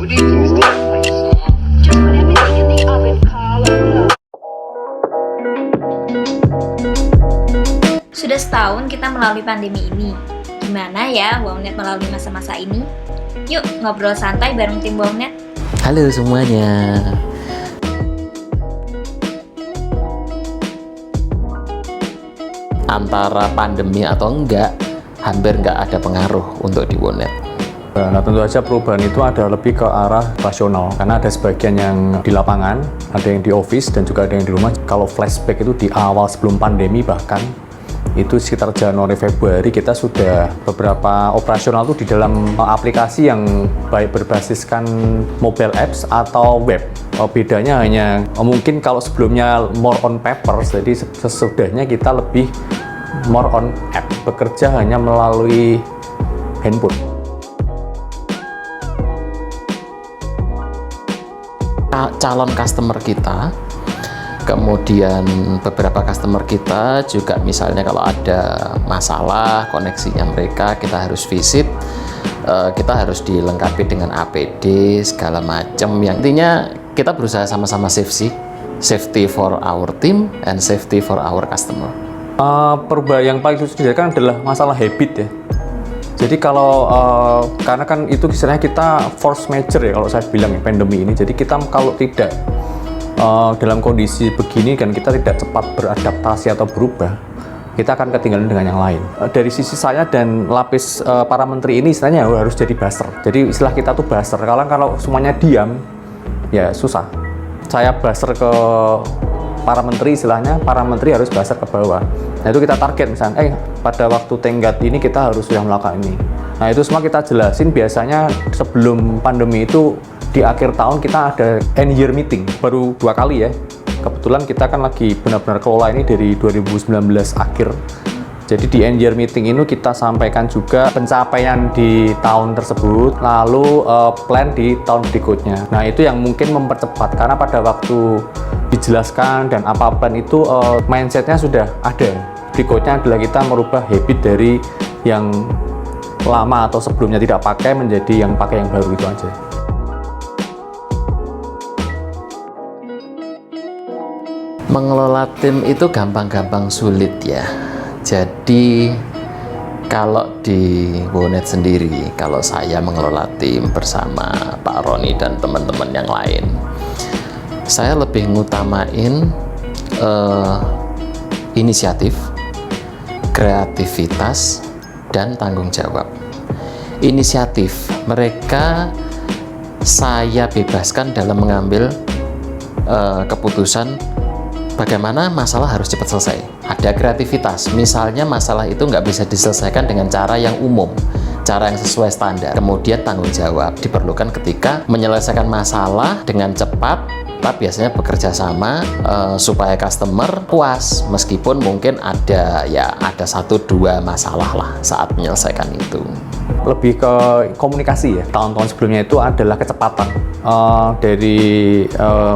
Sudah setahun kita melalui pandemi ini. Gimana ya Wownet melalui masa-masa ini? Yuk ngobrol santai bareng tim Wownet. Halo semuanya. Antara pandemi atau enggak, hampir enggak ada pengaruh untuk di Wownet. Nah, tentu saja perubahan itu ada lebih ke arah rasional, karena ada sebagian yang di lapangan, ada yang di office, dan juga ada yang di rumah. Kalau flashback itu di awal sebelum pandemi bahkan, itu sekitar Januari Februari kita sudah beberapa operasional tuh di dalam aplikasi yang baik berbasiskan mobile apps atau web. Bedanya hanya mungkin kalau sebelumnya more on paper, jadi sesudahnya kita lebih more on app, bekerja hanya melalui handphone. Calon customer kita, kemudian beberapa customer kita juga misalnya kalau ada masalah koneksinya mereka, kita harus visit, kita harus dilengkapi dengan APD segala macam. Yang intinya kita berusaha sama-sama safety for our team and safety for our customer. Perubahan yang paling susah kan adalah masalah habit ya. Jadi kalau karena kan itu istilahnya kita force major ya kalau saya bilang ya, pandemi ini. Jadi kita kalau tidak dalam kondisi begini kan kita tidak cepat beradaptasi atau berubah, kita akan ketinggalan dengan yang lain. Dari sisi saya dan lapis para menteri ini istilahnya harus jadi buzzer. Jadi istilah kita tuh buzzer. Kalau semuanya diam ya susah. Saya buzzer ke para menteri, istilahnya para menteri harus buzzer ke bawah. Nah itu kita target misalnya, pada waktu tenggat ini kita harus sudah melakukan ini. Nah itu semua kita jelasin. Biasanya sebelum pandemi itu di akhir tahun kita ada end year meeting, baru 2 kali ya. Kebetulan kita kan lagi benar-benar kelola ini dari 2019 akhir. Jadi di end year meeting ini kita sampaikan juga pencapaian di tahun tersebut, lalu plan di tahun berikutnya. Nah itu yang mungkin mempercepat, karena pada waktu dijelaskan dan apa plan itu mindsetnya sudah ada. Berikutnya adalah kita merubah habit dari yang lama atau sebelumnya tidak pakai menjadi yang pakai yang baru, itu aja. Mengelola tim itu gampang-gampang sulit ya. Jadi kalau di Wownet sendiri, kalau saya mengelola tim bersama Pak Roni dan teman-teman yang lain, saya lebih ngutamain inisiatif, kreativitas, dan tanggung jawab. Inisiatif, mereka saya bebaskan dalam mengambil keputusan bagaimana masalah harus cepat selesai. Ada kreativitas, misalnya masalah itu nggak bisa diselesaikan dengan cara yang umum, cara yang sesuai standar. Kemudian tanggung jawab diperlukan ketika menyelesaikan masalah dengan cepat. Kita biasanya bekerja sama supaya customer puas, meskipun mungkin ada 1-2 masalah lah saat menyelesaikan itu. Lebih ke komunikasi ya. Tahun-tahun sebelumnya itu adalah kecepatan dari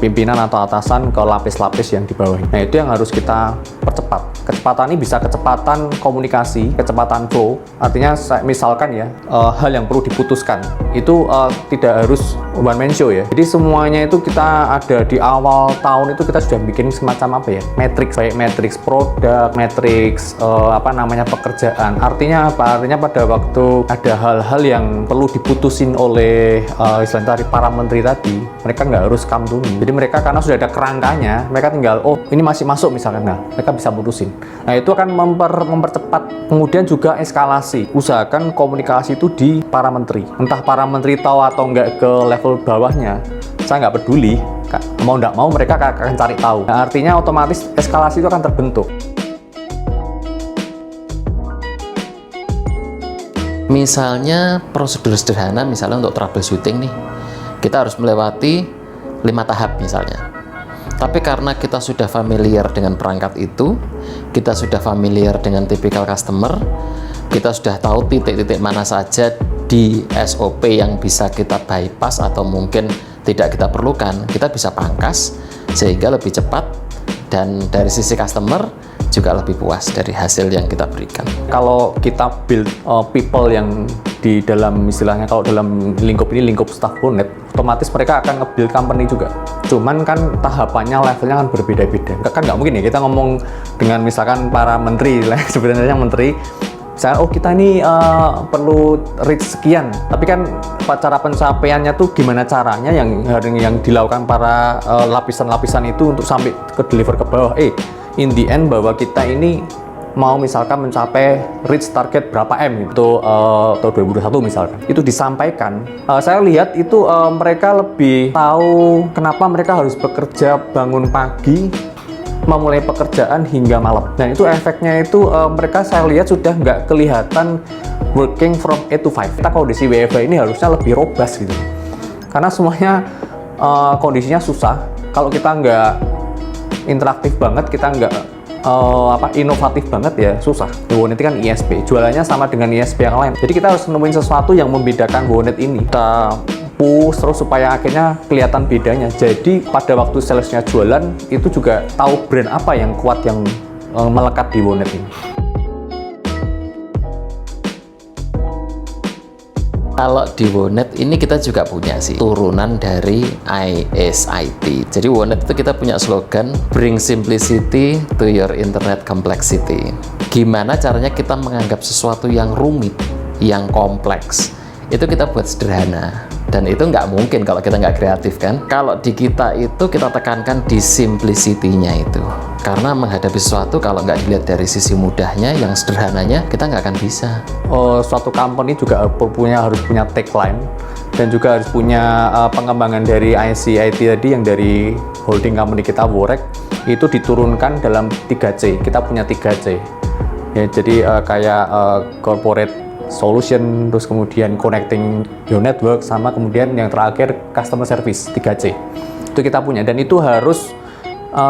pimpinan atau atasan ke lapis-lapis yang di bawah. Nah itu yang harus kita percepat. Kecepatan ini bisa kecepatan komunikasi, kecepatan flow. Artinya misalkan ya hal yang perlu diputuskan itu tidak harus one man show ya. Jadi semuanya itu kita ada di awal tahun itu kita sudah bikin semacam apa ya, matriks, baik matriks produk, matriks pekerjaan. Artinya apa? Artinya pada waktu ada hal-hal yang perlu diputusin oleh istilahnya dari para menteri tadi, mereka nggak harus come to me. Jadi mereka karena sudah ada kerangkanya, mereka tinggal ini masih masuk misalkan, nah mereka bisa putusin. Nah itu akan mempercepat. Kemudian juga eskalasi. Usahakan komunikasi itu di para menteri. Entah para menteri tahu atau nggak ke level bawahnya, saya nggak peduli. Mau nggak mau mereka akan cari tahu. Nah, artinya otomatis eskalasi itu akan terbentuk. Misalnya prosedur sederhana, misalnya untuk troubleshooting nih, kita harus melewati 5 tahap misalnya. Tapi karena kita sudah familiar dengan perangkat itu, kita sudah familiar dengan tipikal customer, kita sudah tahu titik-titik mana saja di SOP yang bisa kita bypass atau mungkin tidak kita perlukan, kita bisa pangkas sehingga lebih cepat, dan dari sisi customer juga lebih puas dari hasil yang kita berikan. Kalau kita build people yang di dalam istilahnya, kalau dalam lingkup ini lingkup staff Wownet, otomatis mereka akan nge-build company juga. Cuman kan tahapannya, levelnya kan berbeda-beda. Kan nggak mungkin ya kita ngomong dengan misalkan para menteri, sebenarnya menteri, misalkan oh kita ini perlu reach sekian, tapi kan cara pencapaiannya tuh gimana caranya yang dilakukan para lapisan-lapisan itu untuk sampai ke deliver ke bawah. In the end bahwa kita ini mau misalkan mencapai reach target berapa M itu tahun 2021 misalkan, itu disampaikan. Saya lihat itu mereka lebih tahu kenapa mereka harus bekerja bangun pagi, memulai pekerjaan hingga malam. Dan itu efeknya itu mereka saya lihat sudah nggak kelihatan working from 8 to 5. Kita kondisi WFH ini harusnya lebih robust gitu, karena semuanya kondisinya susah. Kalau kita nggak interaktif banget, kita nggak inovatif banget ya susah. Wonet kan ISP, jualannya sama dengan ISP yang lain. Jadi kita harus nemuin sesuatu yang membedakan Wonet ini. Kita push terus supaya akhirnya kelihatan bedanya. Jadi pada waktu salesnya jualan itu juga tahu brand apa yang kuat yang melekat di Wonet ini. Kalau di Wonet ini kita juga punya sih turunan dari ISIT. Jadi Wonet itu kita punya slogan Bring Simplicity to Your Internet Complexity. Gimana caranya kita menganggap sesuatu yang rumit, yang kompleks, itu kita buat sederhana. Dan itu nggak mungkin kalau kita nggak kreatif kan. Kalau di kita itu kita tekankan di simplicity-nya itu. Karena menghadapi sesuatu kalau nggak dilihat dari sisi mudahnya, yang sederhananya, kita nggak akan bisa. Suatu company juga harus punya tagline dan juga harus punya pengembangan dari ICIT tadi yang dari holding company kita Worek itu diturunkan dalam 3C. Kita punya 3C. Ya, jadi kayak corporate solution, terus kemudian connecting your network, sama kemudian yang terakhir customer service 3C. Itu kita punya dan itu harus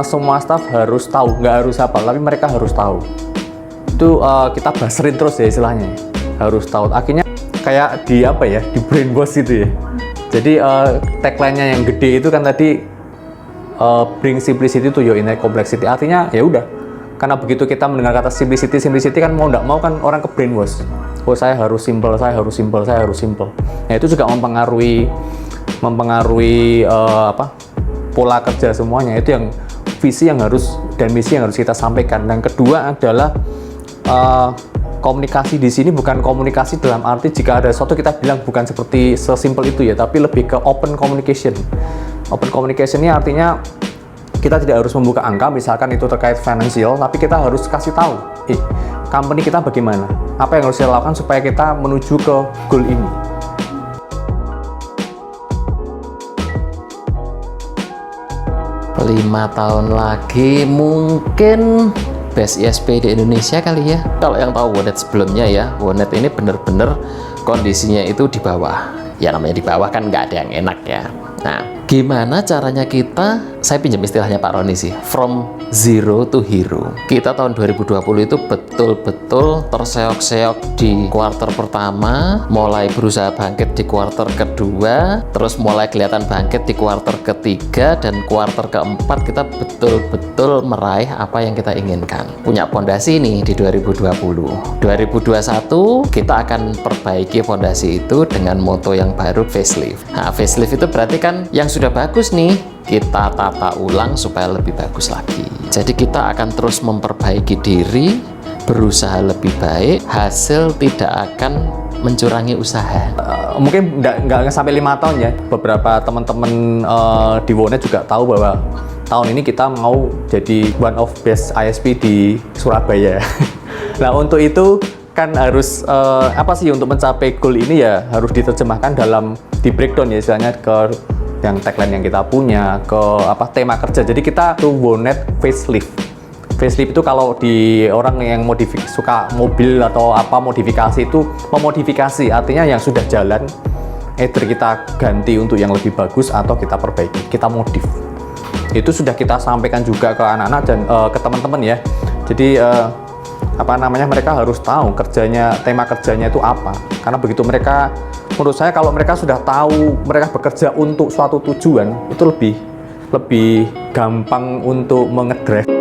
semua staff harus tahu, nggak harus hafal, tapi mereka harus tahu. Itu kita baserin terus ya istilahnya, harus tahu. Akhirnya kayak di brainwash gitu ya. Jadi tagline-nya yang gede itu kan tadi bring simplicity to your internet complexity. Artinya ya udah, karena begitu kita mendengar kata simplicity kan mau nggak mau kan orang ke brainwash. Oh saya harus simple. Nah itu juga mempengaruhi pola kerja semuanya. Itu yang visi yang harus dan misi yang harus kita sampaikan. Dan kedua adalah komunikasi di sini bukan komunikasi dalam arti jika ada sesuatu kita bilang bukan seperti sesimpel itu ya, tapi lebih ke open communication. Open communication ini artinya kita tidak harus membuka angka, misalkan itu terkait financial, tapi kita harus kasih tahu, company kita bagaimana, apa yang harus kita lakukan supaya kita menuju ke goal ini. Lima tahun lagi mungkin best ISP di Indonesia kali ya. Kalau yang tahu Wonet sebelumnya ya, Wonet ini bener-bener kondisinya itu di bawah. Ya namanya di bawah kan nggak ada yang enak ya. Nah, gimana caranya kita, saya pinjam istilahnya Pak Roni sih, from zero to hero. Kita tahun 2020 itu betul-betul terseok-seok di kuarter pertama, mulai berusaha bangkit di kuarter kedua, terus mulai kelihatan bangkit di kuarter ketiga, dan kuarter keempat kita betul-betul meraih apa yang kita inginkan. Punya fondasi nih di 2020. 2021 kita akan perbaiki fondasi itu dengan moto yang baru, facelift. Nah, facelift itu berarti kan yang sudah bagus nih, kita tata ulang supaya lebih bagus lagi. Jadi kita akan terus memperbaiki diri, berusaha lebih baik, hasil tidak akan mencurangi usaha. Mungkin nggak sampai 5 tahun ya. Beberapa teman-teman di Wonet juga tahu bahwa tahun ini kita mau jadi one of best ISP di Surabaya. Nah untuk itu kan harus untuk mencapai goal ini ya harus diterjemahkan di breakdown ya istilahnya ke yang tagline yang kita punya, ke tema kerja. Jadi kita tuh Wonet facelift. Facelift itu kalau di orang yang suka mobil atau modifikasi itu memodifikasi, artinya yang sudah jalan either kita ganti untuk yang lebih bagus atau kita perbaiki, kita modif. Itu sudah kita sampaikan juga ke anak-anak dan ke teman-teman ya. Jadi mereka harus tahu tema kerjanya itu apa. Karena begitu menurut saya kalau mereka sudah tahu mereka bekerja untuk suatu tujuan, itu lebih gampang untuk mengedrive.